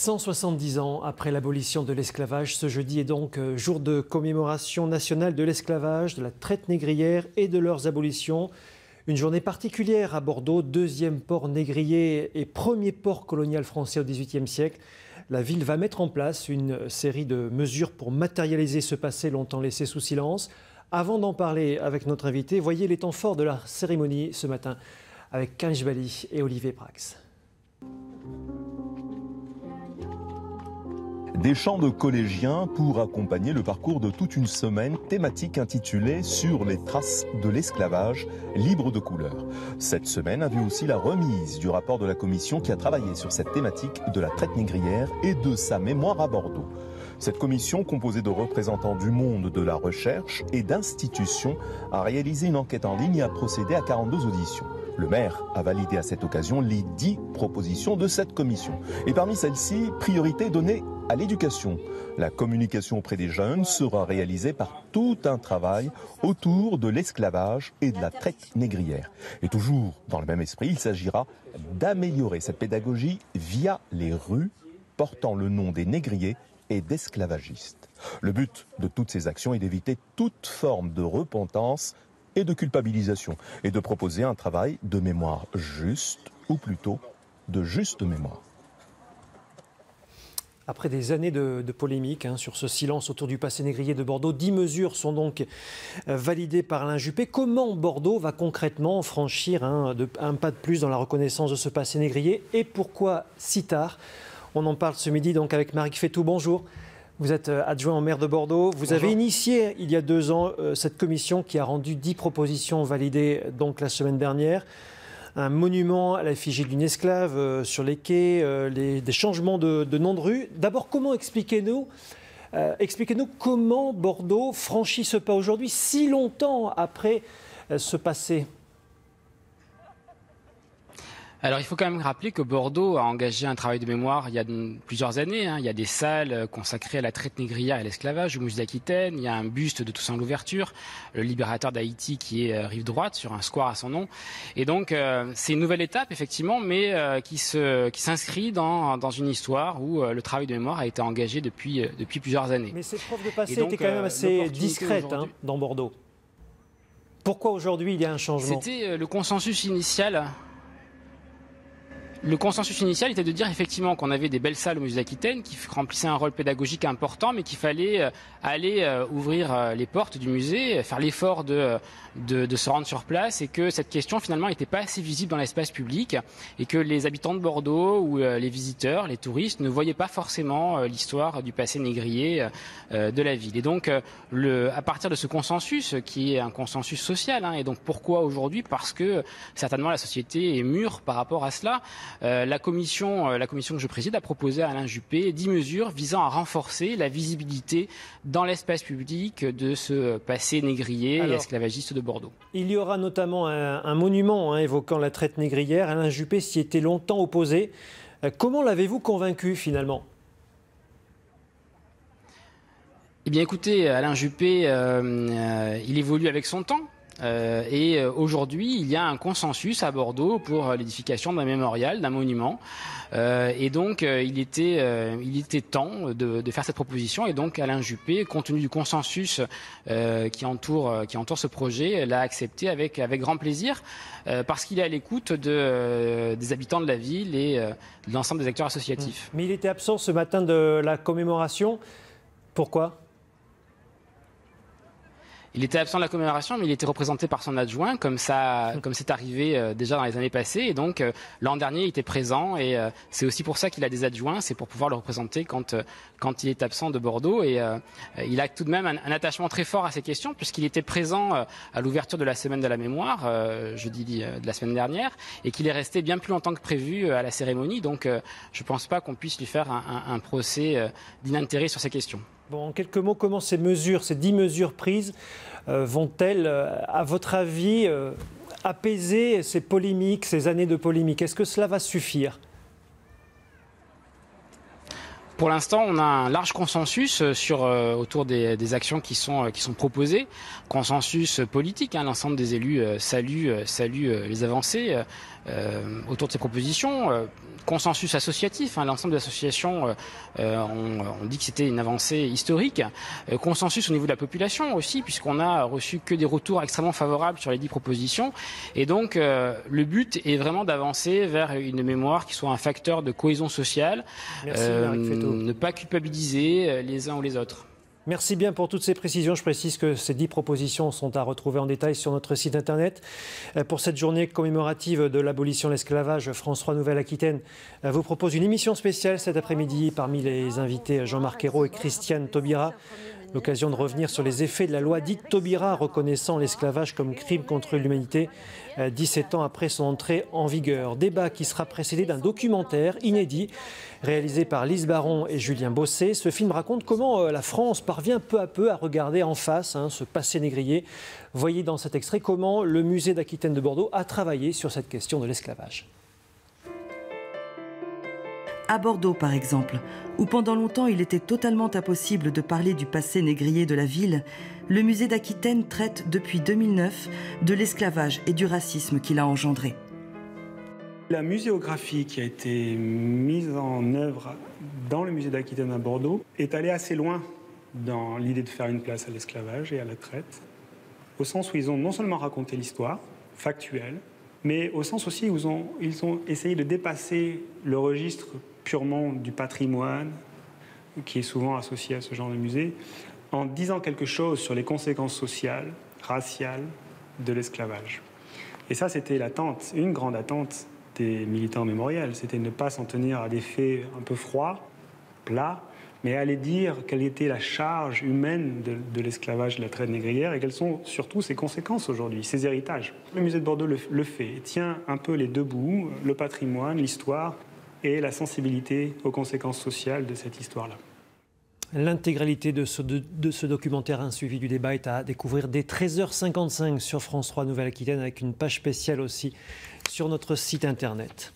170 ans après l'abolition de l'esclavage, ce jeudi est donc jour de commémoration nationale de l'esclavage, de la traite négrière et de leurs abolitions. Une journée particulière à Bordeaux, deuxième port négrier et premier port colonial français au XVIIIe siècle. La ville va mettre en place une série de mesures pour matérialiser ce passé longtemps laissé sous silence. Avant d'en parler avec notre invité, voyez les temps forts de la cérémonie ce matin avec Kanj Bali et Olivier Prax. Des chants de collégiens pour accompagner le parcours de toute une semaine thématique intitulée « Sur les traces de l'esclavage, libre de couleur ». Cette semaine a vu aussi la remise du rapport de la commission qui a travaillé sur cette thématique de la traite négrière et de sa mémoire à Bordeaux. Cette commission, composée de représentants du monde de la recherche et d'institutions, a réalisé une enquête en ligne et a procédé à 42 auditions. Le maire a validé à cette occasion les 10 propositions de cette commission. Et parmi celles-ci, priorité donnée à l'éducation. La communication auprès des jeunes sera réalisée par tout un travail autour de l'esclavage et de la traite négrière. Et toujours dans le même esprit, il s'agira d'améliorer cette pédagogie via les rues portant le nom des négriers et d'esclavagistes. Le but de toutes ces actions est d'éviter toute forme de repentance et de culpabilisation, et de proposer un travail de mémoire juste, ou plutôt de juste mémoire. Après des années de polémique sur ce silence autour du passé négrier de Bordeaux, 10 mesures sont donc validées par Alain Juppé. Comment Bordeaux va concrètement franchir un pas de plus dans la reconnaissance de ce passé négrier et pourquoi si tard? On en parle ce midi donc avec Marie Fétou. Bonjour. Vous êtes adjoint au maire de Bordeaux. Vous avez initié il y a 2 ans cette commission qui a rendu 10 propositions validées donc la semaine dernière. Un monument à l'effigie d'une esclave sur les quais, des changements de nom de rue. D'abord, expliquez-nous comment Bordeaux franchit ce pas aujourd'hui, si longtemps après ce passé. Alors il faut quand même rappeler que Bordeaux a engagé un travail de mémoire il y a plusieurs années. Il y a des salles consacrées à la traite négrière et à l'esclavage au musée d'Aquitaine. Il y a un buste de Toussaint Louverture, le libérateur d'Haïti qui est rive droite sur un square à son nom. Et donc c'est une nouvelle étape effectivement, mais qui s'inscrit dans une histoire où le travail de mémoire a été engagé depuis plusieurs années. Mais cette preuve de passé était quand même assez discrète dans Bordeaux. Pourquoi aujourd'hui il y a un changement? C'était le consensus initial. Le consensus initial était de dire effectivement qu'on avait des belles salles au musée d'Aquitaine qui remplissaient un rôle pédagogique important, mais qu'il fallait aller ouvrir les portes du musée, faire l'effort de se rendre sur place, et que cette question finalement n'était pas assez visible dans l'espace public et que les habitants de Bordeaux ou les visiteurs, les touristes ne voyaient pas forcément l'histoire du passé négrier de la ville. Et donc à partir de ce consensus qui est un consensus social, et donc pourquoi aujourd'hui? Parce que certainement la société est mûre par rapport à cela. La commission que je préside a proposé à Alain Juppé 10 mesures visant à renforcer la visibilité dans l'espace public de ce passé négrier et esclavagiste de Bordeaux. Il y aura notamment un monument évoquant la traite négrière. Alain Juppé s'y était longtemps opposé. Comment l'avez-vous convaincu finalement? Eh bien écoutez, Alain Juppé, il évolue avec son temps. Et aujourd'hui, il y a un consensus à Bordeaux pour l'édification d'un mémorial, d'un monument. Et donc, il était temps de faire cette proposition. Et donc, Alain Juppé, compte tenu du consensus qui entoure ce projet, l'a accepté avec grand plaisir, parce qu'il est à l'écoute des habitants de la ville et de l'ensemble des acteurs associatifs. Mais il était absent ce matin de la commémoration. Pourquoi ? Il était absent de la commémoration, mais il était représenté par son adjoint, comme c'est arrivé déjà dans les années passées. Et donc, l'an dernier, il était présent. Et c'est aussi pour ça qu'il a des adjoints. C'est pour pouvoir le représenter quand il est absent de Bordeaux. Et il a tout de même un attachement très fort à ces questions, puisqu'il était présent à l'ouverture de la Semaine de la Mémoire, jeudi de la semaine dernière, et qu'il est resté bien plus longtemps que prévu à la cérémonie. Donc, je ne pense pas qu'on puisse lui faire un procès d'inintérêt sur ces questions. Bon, en quelques mots, comment ces 10 mesures prises vont-elles, à votre avis, apaiser ces polémiques, ces années de polémiques? Est-ce que cela va suffire? Pour l'instant, on a un large consensus autour des actions qui sont proposées. Consensus politique, hein, l'ensemble des élus saluent les avancées autour de ces propositions. Consensus associatif, hein, l'ensemble des associations ont dit que c'était une avancée historique. Consensus au niveau de la population aussi, puisqu'on n'a reçu que des retours extrêmement favorables sur les 10 propositions. Et donc, le but est vraiment d'avancer vers une mémoire qui soit un facteur de cohésion sociale. Merci, ne pas culpabiliser les uns ou les autres. Merci bien pour toutes ces précisions. Je précise que ces 10 propositions sont à retrouver en détail sur notre site internet. Pour cette journée commémorative de l'abolition de l'esclavage, France 3 Nouvelle-Aquitaine vous propose une émission spéciale cet après-midi. Parmi les invités, Jean-Marc Ayrault et Christiane Taubira. L'occasion de revenir sur les effets de la loi dite Taubira reconnaissant l'esclavage comme crime contre l'humanité 17 ans après son entrée en vigueur. Débat qui sera précédé d'un documentaire inédit réalisé par Lise Baron et Julien Bosset. Ce film raconte comment la France parvient peu à peu à regarder en face ce passé négrier. Voyez dans cet extrait comment le musée d'Aquitaine de Bordeaux a travaillé sur cette question de l'esclavage. À Bordeaux, par exemple, où pendant longtemps il était totalement impossible de parler du passé négrier de la ville, le musée d'Aquitaine traite depuis 2009 de l'esclavage et du racisme qu'il a engendré. La muséographie qui a été mise en œuvre dans le musée d'Aquitaine à Bordeaux est allée assez loin dans l'idée de faire une place à l'esclavage et à la traite, au sens où ils ont non seulement raconté l'histoire factuelle, mais au sens aussi où ils ont essayé de dépasser le registre purement du patrimoine, qui est souvent associé à ce genre de musée, en disant quelque chose sur les conséquences sociales, raciales de l'esclavage. Et ça, c'était l'attente, une grande attente des militants mémoriels, c'était ne pas s'en tenir à des faits un peu froids, plats, mais aller dire quelle était la charge humaine de l'esclavage, de la traite négrière, et quelles sont surtout ses conséquences aujourd'hui, ses héritages. Le musée de Bordeaux le fait, et tient un peu les deux bouts, le patrimoine, l'histoire, et la sensibilité aux conséquences sociales de cette histoire-là. L'intégralité de ce documentaire, un suivi du débat, est à découvrir dès 13h55 sur France 3 Nouvelle-Aquitaine, avec une page spéciale aussi sur notre site internet.